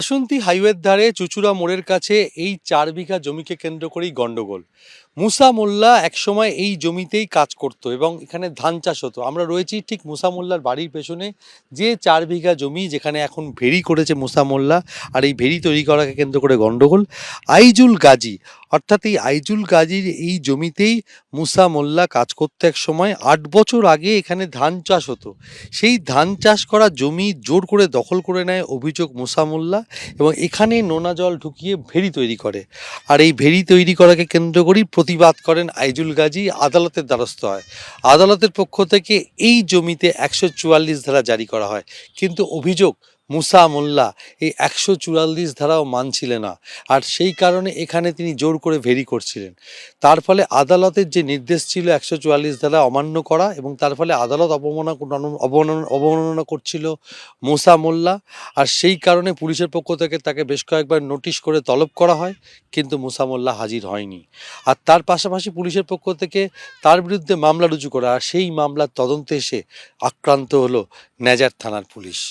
বাসন্তী হাইওয়ের ধারে চুচুড়া মোড়ের কাছে এই 4 বিঘা জমিকে কেন্দ্র করেই গন্ডগোল। মুসা মোল্লা একসময় এই জমিতেই কাজ করত এবং এখানে ধান চাষ হতো। আমরা রয়েছি ঠিক মুসা মোল্লার বাড়ির পেছনে, যে 4 বিঘা জমি যেখানে এখন ভেড়ি করেছে মুসা মোল্লা। আর এই ভেড়ি তৈরি করাকে কেন্দ্র করে গন্ডগোল। আইজুল গাজী, অর্থাৎ এই আইজুল গাজীর এই জমিতেই মুসা মোল্লা কাজ করতে এক সময়। 8 বছর আগে এখানে ধান চাষ হতো। সেই ধান চাষ করা জমি জোর করে দখল করে নেয় অভিযোগ মুসা মোল্লা, এবং এখানে নোনা জল ঢুকিয়ে ভেড়ি তৈরি করে। আর এই ভেড়ি তৈরি করাকে কেন্দ্র করেই প্রতিবাদ করেন আইজুল গাজী, আদালতের দ্বারস্থ হয়। আদালতের পক্ষ থেকে এই জমিতে 144 ধারা জারি করা হয়, কিন্তু অভিযোগ মুসা মোল্লা এই 144 ধারাও মানছিলেন না। আর সেই কারণে এখানে তিনি জোর করে ভেড়ি করছিলেন। তার ফলে আদালতের যে নির্দেশ ছিল 144 ধারা অমান্য করা, এবং তার ফলে আদালত অবমাননা করছিল মুসা মোল্লা। আর সেই কারণে পুলিশের পক্ষ থেকে তাকে বেশ কয়েকবার নোটিশ করে তলব করা হয়, কিন্তু মুসা মোল্লা হাজির হয়নি। আর তার পাশাপাশি পুলিশের পক্ষ থেকে তার বিরুদ্ধে মামলা রুজু করা, আর সেই মামলার তদন্তে এসে আক্রান্ত হলো নেজার থানার পুলিশ।